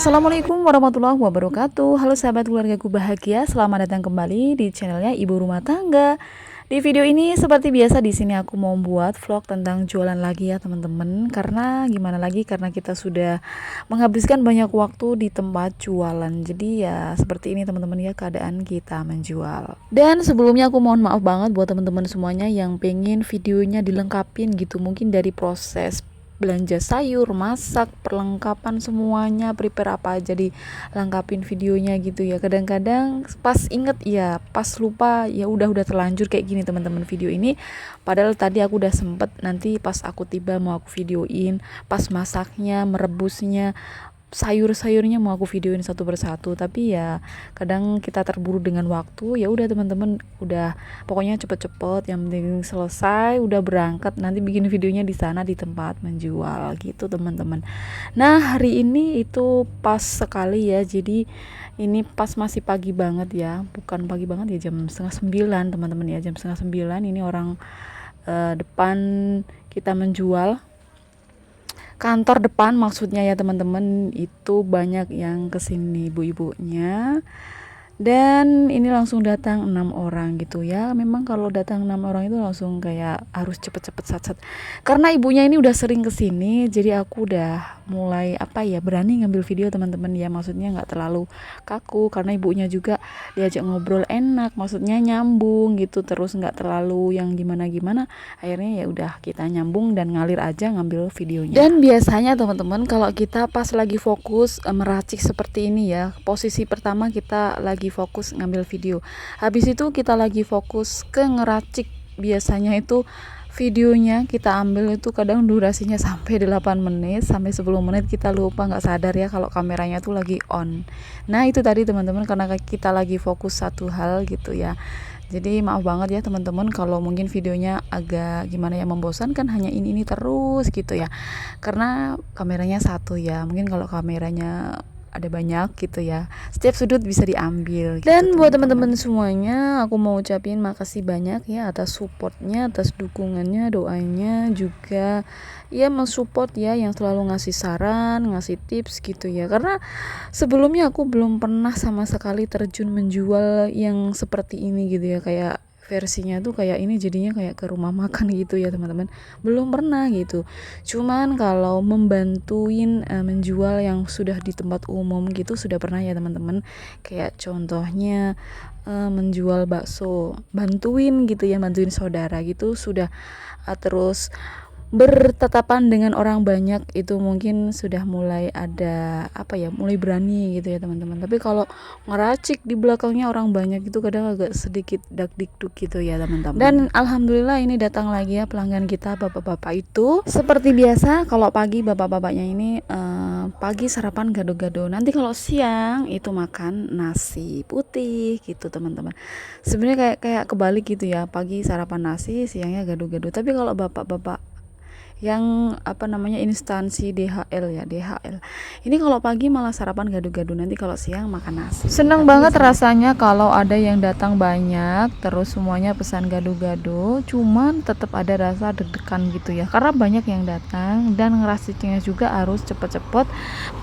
Assalamualaikum warahmatullahi wabarakatuh. Halo sahabat keluargaku bahagia, selamat datang kembali di channelnya Ibu Rumah Tangga. Di video ini seperti biasa di sini aku mau buat vlog tentang jualan lagi ya teman-teman. Karena gimana lagi, karena kita sudah menghabiskan banyak waktu di tempat jualan. Jadi ya seperti ini teman-teman ya keadaan kita menjual. Dan sebelumnya aku mohon maaf banget buat teman-teman semuanya yang pengen videonya dilengkapin gitu. Mungkin dari proses belanja sayur, masak, perlengkapan semuanya, prepare apa aja dilengkapin videonya gitu ya. Kadang-kadang pas inget ya, pas lupa ya udah terlanjur kayak gini teman-teman video ini. Padahal tadi aku udah sempet, nanti pas aku tiba mau aku videoin pas masaknya, merebusnya, sayur-sayurnya mau aku videoin satu persatu, tapi ya kadang kita terburu dengan waktu. Ya udah teman-teman, udah pokoknya cepet-cepet, yang penting selesai udah berangkat, nanti bikin videonya di sana di tempat menjual gitu teman-teman. Nah hari ini itu pas sekali ya, jadi ini pas masih pagi banget ya, bukan pagi banget ya, jam setengah 9 teman-teman ya, jam setengah 9 ini orang depan kita menjual, kantor depan maksudnya ya teman-teman, itu banyak yang kesini ibu-ibunya. Dan ini langsung datang 6 orang gitu ya. Memang kalau datang 6 orang itu langsung kayak harus cepet-cepet sat-sat. Karena ibunya ini udah sering kesini, jadi aku udah mulai berani ngambil video teman-teman ya. Maksudnya nggak terlalu kaku, karena ibunya juga diajak ngobrol enak, maksudnya nyambung gitu, terus nggak terlalu yang gimana-gimana. Akhirnya ya udah kita nyambung dan ngalir aja ngambil videonya. Dan biasanya teman-teman kalau kita pas lagi fokus meracik seperti ini ya, posisi pertama kita lagi fokus ngambil video, habis itu kita lagi fokus ke ngeracik, biasanya itu videonya kita ambil itu kadang durasinya sampai 8 menit sampai 10 menit, kita lupa, nggak sadar ya kalau kameranya tuh lagi on. Nah itu tadi teman-teman, karena kita lagi fokus satu hal gitu ya. Jadi maaf banget ya teman-teman kalau mungkin videonya agak gimana ya, membosankan, hanya ini terus gitu ya, karena kameranya satu ya. Mungkin kalau kameranya ada banyak gitu ya, setiap sudut bisa diambil gitu. Dan buat teman-teman semuanya aku mau ucapin makasih banyak ya atas supportnya, atas dukungannya, doanya juga ya, mensupport ya, yang selalu ngasih saran, ngasih tips gitu ya. Karena sebelumnya aku belum pernah sama sekali terjun menjual yang seperti ini gitu ya, kayak versinya tuh kayak ini, jadinya kayak ke rumah makan gitu ya teman-teman, belum pernah gitu. Cuman kalau membantuin menjual yang sudah di tempat umum gitu sudah pernah ya teman-teman, kayak contohnya menjual bakso, bantuin gitu ya, bantuin saudara gitu sudah. Terus bertatapan dengan orang banyak itu mungkin sudah mulai ada mulai berani gitu ya teman-teman. Tapi kalau ngeracik di belakangnya orang banyak itu kadang agak sedikit dak-dikduk gitu ya teman-teman. Dan alhamdulillah ini datang lagi ya pelanggan kita, bapak-bapak itu seperti biasa. Kalau pagi bapak-bapaknya ini pagi sarapan gado-gado, nanti kalau siang itu makan nasi putih gitu teman-teman. Sebenarnya kayak kebalik gitu ya, pagi sarapan nasi, siangnya gado-gado. Tapi kalau bapak-bapak yang instansi DHL ya, DHL ini kalau pagi malah sarapan gado-gado, nanti kalau siang makan nasi. Seneng banget rasanya kalau ada yang datang banyak terus semuanya pesan gado-gado, cuman tetap ada rasa deg-degan gitu ya, karena banyak yang datang dan ngerasanya juga harus cepet-cepet,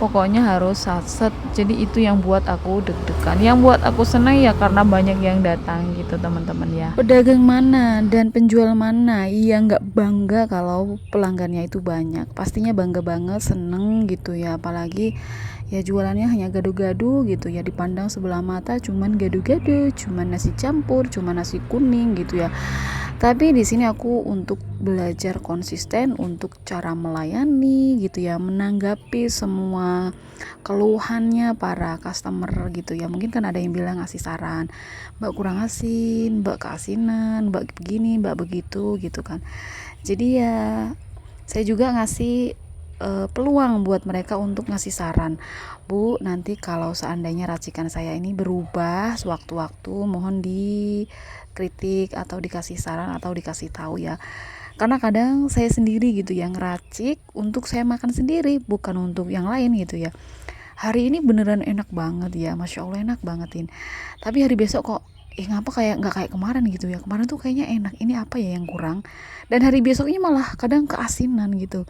pokoknya harus satset. Jadi itu yang buat aku deg-degan. Yang buat aku senang ya karena banyak yang datang gitu teman-teman ya. Pedagang mana dan penjual mana yang nggak bangga kalau pelanggannya itu banyak? Pastinya bangga banget, seneng gitu ya. Apalagi ya jualannya hanya gado-gado gitu ya, dipandang sebelah mata cuman gado-gado, cuman nasi campur, cuman nasi kuning gitu ya. Tapi di sini aku untuk belajar konsisten untuk cara melayani gitu ya, menanggapi semua keluhannya para customer gitu ya. Mungkin kan ada yang bilang ngasih saran, mbak kurang asin, mbak keasinan, mbak begini, mbak begitu gitu kan. Jadi ya saya juga ngasih peluang buat mereka untuk ngasih saran. Bu, nanti kalau seandainya racikan saya ini berubah sewaktu-waktu, mohon dikritik atau dikasih saran atau dikasih tahu ya. Karena kadang saya sendiri gitu yang ngeracik untuk saya makan sendiri, bukan untuk yang lain gitu ya. Hari ini beneran enak banget ya, Masya Allah enak bangetin. Tapi hari besok kok ngapa kayak nggak kayak kemarin gitu ya, kemarin tuh kayaknya enak, ini apa ya yang kurang, dan hari besoknya malah kadang keasinan gitu.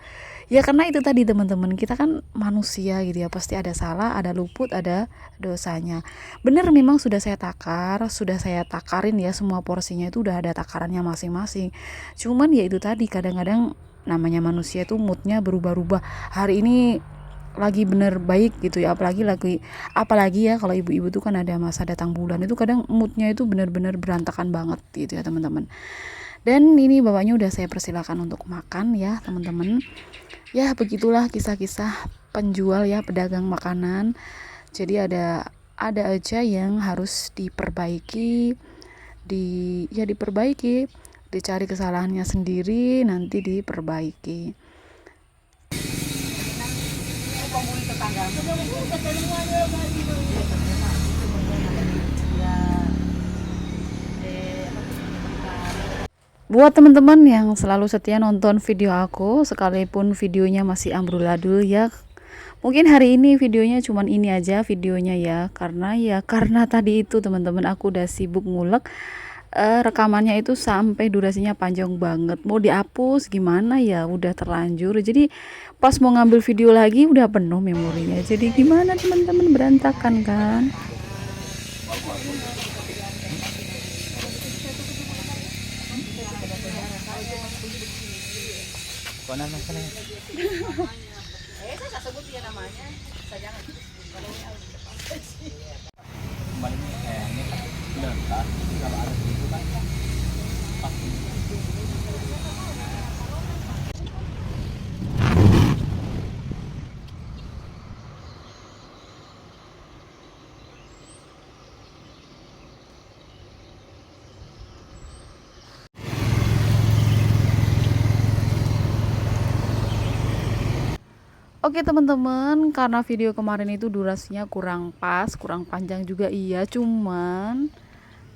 Ya karena itu tadi teman-teman, kita kan manusia gitu ya, pasti ada salah, ada luput, ada dosanya. Bener, memang sudah saya takar, sudah saya takarin ya, semua porsinya itu udah ada takarannya masing-masing. Cuman ya itu tadi, kadang-kadang namanya manusia itu moodnya berubah-ubah. Hari ini lagi bener baik gitu ya, apalagi ya kalau ibu-ibu tuh kan ada masa datang bulan, itu kadang moodnya itu bener-bener berantakan banget gitu ya teman-teman. Dan ini bapaknya udah saya persilakan untuk makan ya teman-teman. Ya begitulah kisah-kisah penjual ya, pedagang makanan. Jadi ada aja yang harus diperbaiki, diperbaiki, dicari kesalahannya sendiri, nanti diperbaiki. Buat teman-teman yang selalu setia nonton video aku, sekalipun videonya masih amburadul ya, mungkin hari ini videonya cuman ini aja videonya ya, karena tadi itu teman-teman, aku udah sibuk ngulek, rekamannya itu sampai durasinya panjang banget, mau dihapus gimana ya, udah terlanjur. Jadi pas mau ngambil video lagi udah penuh memorinya, jadi gimana teman-teman, berantakan kan. Oke teman-teman, karena video kemarin itu durasinya kurang pas, kurang panjang juga iya, cuman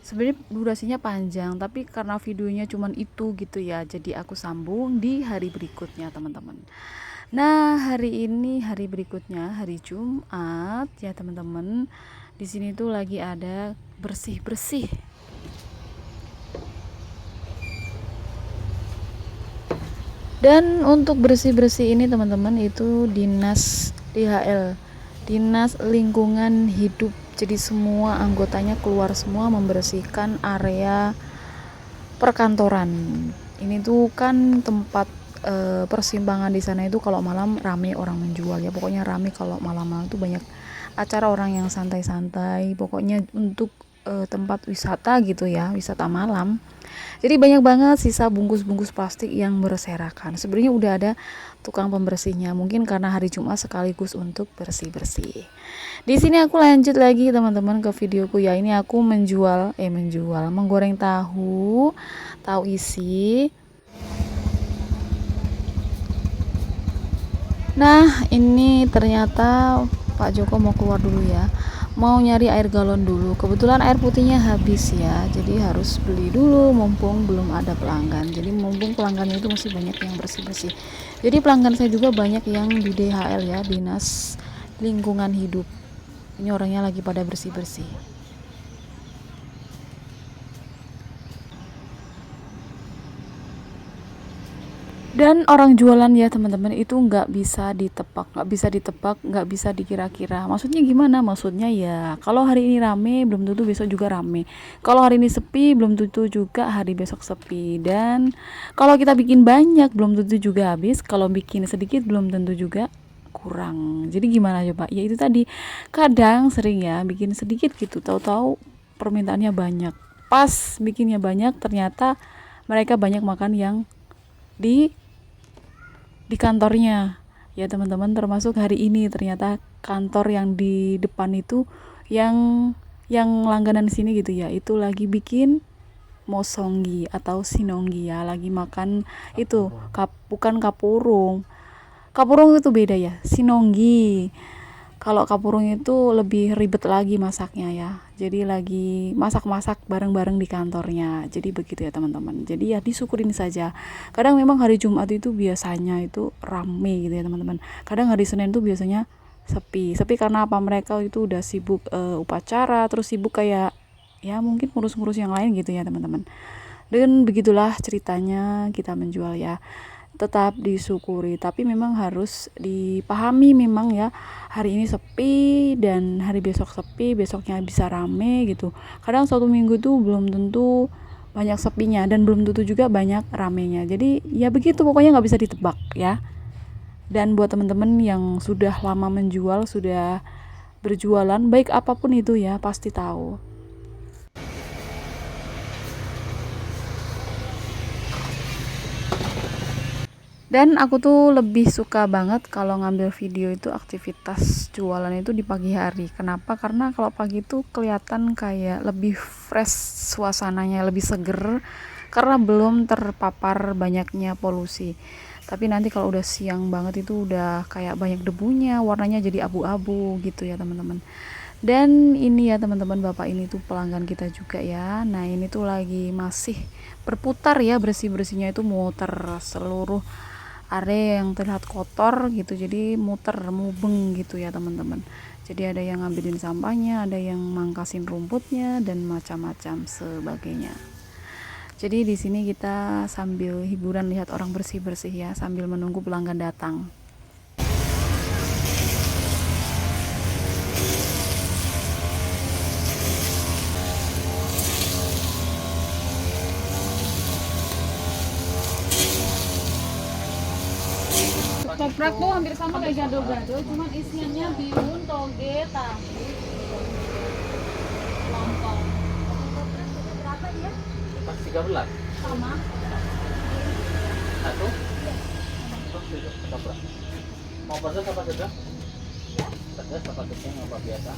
sebenarnya durasinya panjang, tapi karena videonya cuman itu gitu ya, jadi aku sambung di hari berikutnya teman-teman. Nah, hari ini hari berikutnya, hari Jumat ya teman-teman. Di sini tuh lagi ada bersih-bersih. Dan untuk bersih-bersih ini teman-teman, itu dinas DHL, dinas lingkungan hidup. Jadi semua anggotanya keluar semua membersihkan area perkantoran. Ini tuh kan tempat persimpangan di sana itu kalau malam rame orang menjual ya. Pokoknya rame kalau malam-malam tuh, banyak acara orang yang santai-santai. Pokoknya untuk tempat wisata gitu ya, wisata malam. Jadi banyak banget sisa bungkus-bungkus plastik yang berserakan. Sebenarnya udah ada tukang pembersihnya. Mungkin karena hari Jumat sekaligus untuk bersih-bersih. Di sini aku lanjut lagi teman-teman ke videoku ya. Ini aku menggoreng tahu isi. Nah, ini ternyata Pak Joko mau keluar dulu ya. Mau nyari air galon dulu, kebetulan air putihnya habis ya, jadi harus beli dulu mumpung belum ada pelanggan. Jadi mumpung pelanggannya itu masih banyak yang bersih-bersih, jadi pelanggan saya juga banyak yang di DHL ya, dinas lingkungan hidup. Ini orangnya lagi pada bersih-bersih. Dan orang jualan ya teman-teman itu nggak bisa ditebak, nggak bisa dikira-kira. Maksudnya gimana? Maksudnya ya kalau hari ini rame belum tentu besok juga rame. Kalau hari ini sepi belum tentu juga hari besok sepi. Dan kalau kita bikin banyak belum tentu juga habis. Kalau bikin sedikit belum tentu juga kurang. Jadi gimana coba? Ya itu tadi, kadang sering ya bikin sedikit gitu, tahu-tahu permintaannya banyak. Pas bikinnya banyak ternyata mereka banyak makan yang di kantornya ya teman-teman, termasuk hari ini ternyata kantor yang di depan itu yang langganan sini gitu ya, itu lagi bikin mosonggi atau sinonggi ya, lagi makan itu bukan kapurung itu beda ya, sinonggi. Kalau kapurung itu lebih ribet lagi masaknya ya. Jadi lagi masak-masak bareng-bareng di kantornya. Jadi begitu ya teman-teman. Jadi ya disyukurin saja. Kadang memang hari Jumat itu biasanya itu rame gitu ya teman-teman. Kadang hari Senin itu biasanya sepi. Sepi karena apa? Mereka itu udah sibuk upacara, terus sibuk kayak ya mungkin ngurus-ngurus yang lain gitu ya teman-teman. Dan begitulah ceritanya kita menjual ya, tetap disyukuri, tapi memang harus dipahami memang ya, hari ini sepi dan hari besok sepi, besoknya bisa rame gitu. Kadang suatu minggu tuh belum tentu banyak sepinya dan belum tentu juga banyak ramenya, jadi ya begitu pokoknya, nggak bisa ditebak ya. Dan buat teman-teman yang sudah lama menjual, sudah berjualan baik apapun itu ya, pasti tahu. Dan aku tuh lebih suka banget kalau ngambil video itu aktivitas jualan itu di pagi hari. Kenapa? Karena kalau pagi itu kelihatan kayak lebih fresh suasananya, lebih seger karena belum terpapar banyaknya polusi. Tapi nanti kalau udah siang banget itu udah kayak banyak debunya, warnanya jadi abu-abu gitu ya teman-teman. Dan ini ya teman-teman, bapak ini tuh pelanggan kita juga ya. Nah ini tuh lagi masih berputar ya, bersih-bersihnya itu muter seluruh area yang terlihat kotor gitu, jadi muter mubeng gitu ya teman-teman. Jadi ada yang ngambilin sampahnya, ada yang mangkasin rumputnya dan macam-macam sebagainya. Jadi di sini kita sambil hiburan lihat orang bersih-bersih ya, sambil menunggu pelanggan datang. Toprak tuh hampir sama kayak gado-gado, cuman isiannya bihun, toge, tahu, lontong. Berapa dia? Pas 13. Sama. Satu. Ketoprak. Mau pedas apa sedang? Pedas apa sedang apa biasa?